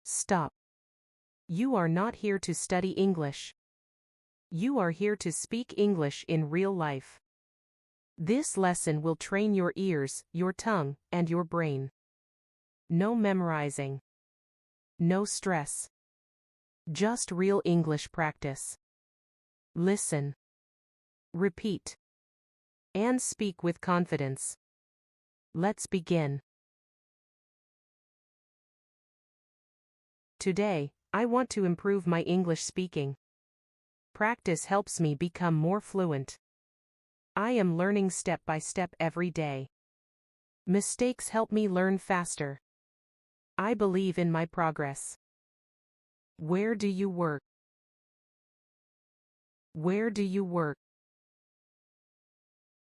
Stop. You are not here to study English. You are here to speak English in real life. This lesson will train your ears, your tongue, and your brain. No memorizing. No stress. Just real English practice. Listen. Repeat. And speak with confidence. Let's begin. Today, I want to improve my English speaking. Practice helps me become more fluent. I am learning step by step every day. Mistakes help me learn faster. I believe in my progress. Where do you work? Where do you work?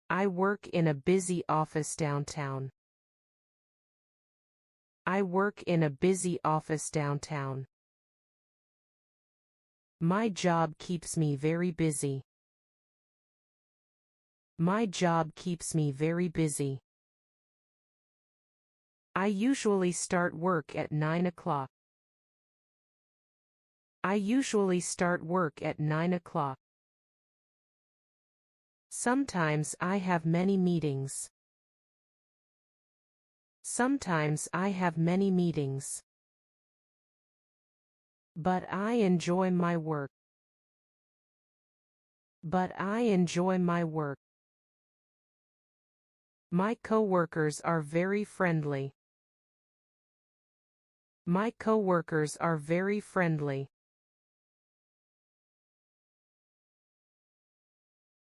I work in a busy office downtown. I work in a busy office downtown. My job keeps me very busy. My job keeps me very busy. I usually start work at 9 o'clock. I usually start work at 9 o'clock. Sometimes I have many meetings. Sometimes I have many meetings. But I enjoy my work. But I enjoy my work. My coworkers are very friendly. My coworkers are very friendly.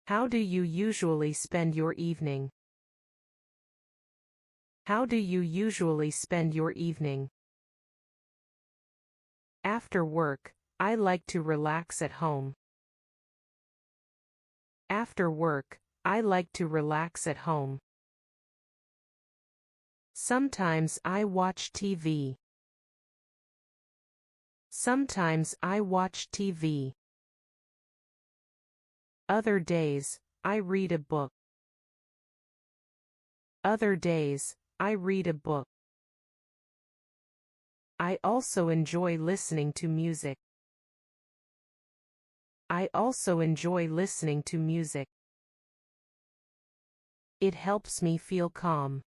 How do you usually spend your evening? How do you usually spend your evening? After work, I like to relax at home. After work, I like to relax at home. Sometimes I watch TV. Sometimes I watch TV. Other days, I read a book. Other days, I read a book. I also enjoy listening to music. I also enjoy listening to music. It helps me feel calm.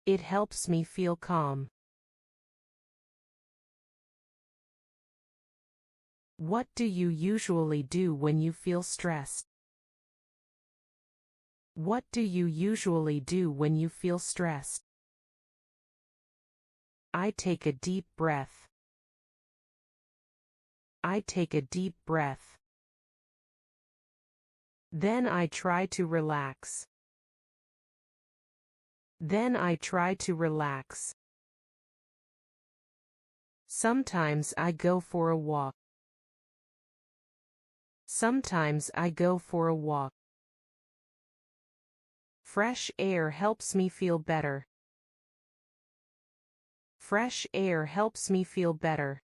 It helps me feel calm. What do you usually do when you feel stressed? What do you usually do when you feel stressed? I take a deep breath. I take a deep breath. Then I try to relax. Then I try to relax. Sometimes I go for a walk. Sometimes I go for a walk. Fresh air helps me feel better. Fresh air helps me feel better.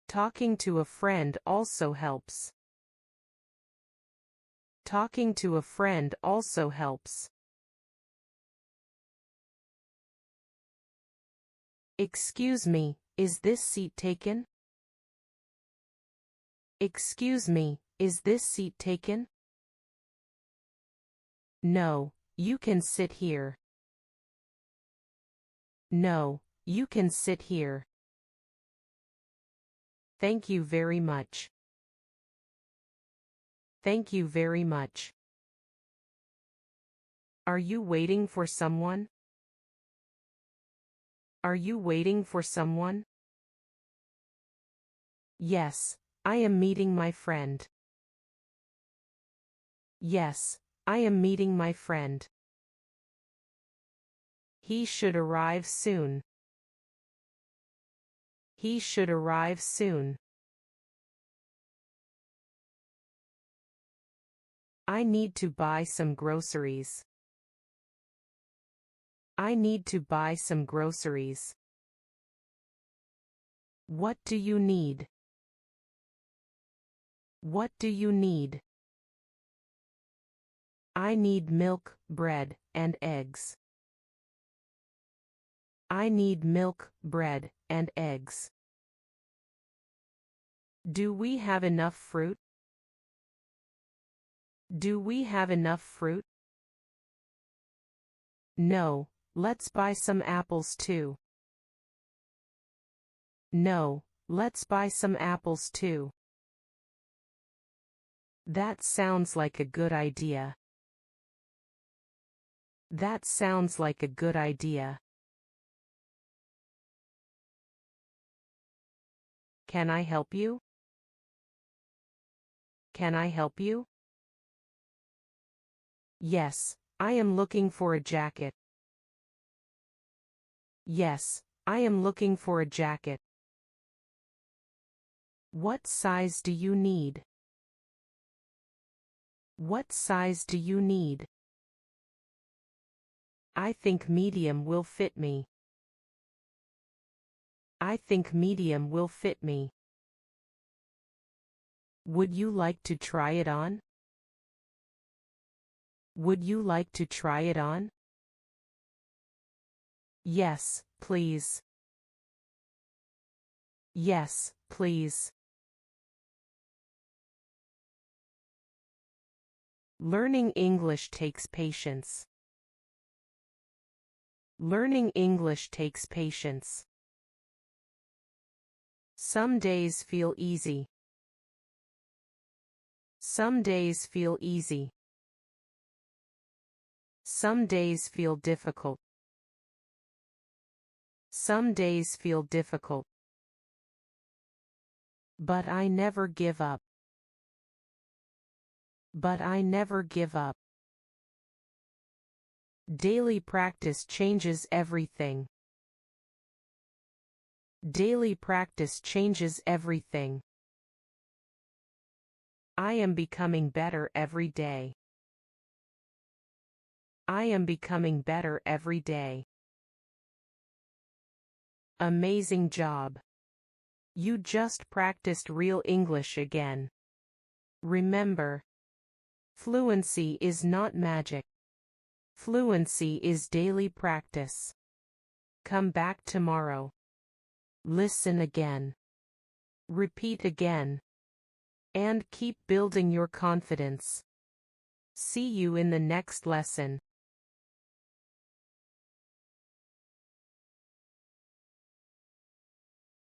Talking to a friend also helps. Talking to a friend also helps. Excuse me, is this seat taken? Excuse me, is this seat taken? No, you can sit here. No, you can sit here. Thank you very much. Thank you very much. Are you waiting for someone? Are you waiting for someone? Yes, I am meeting my friend. Yes, I am meeting my friend. He should arrive soon. He should arrive soon. I need to buy some groceries. I need to buy some groceries. What do you need? What do you need? I need milk, bread, and eggs. I need milk, bread, and eggs. Do we have enough fruit? Do we have enough fruit? No, let's buy some apples too. No, let's buy some apples too. That sounds like a good idea. That sounds like a good idea. Can I help you? Can I help you? Yes, I am looking for a jacket. Yes, I am looking for a jacket. What size do you need? What size do you need? I think medium will fit me. I think medium will fit me. Would you like to try it on? Would you like to try it on? Yes, please. Yes, please. Learning English takes patience. Learning English takes patience. Some days feel easy. Some days feel easy. Some days feel difficult. Some days feel difficult. But I never give up. But I never give up. Daily practice changes everything. Daily practice changes everything. I am becoming better every day. I am becoming better every day. Amazing job. You just practiced real English again. Remember, fluency is not magic. Fluency is daily practice. Come back tomorrow. Listen again. Repeat again. And keep building your confidence. See you in the next lesson.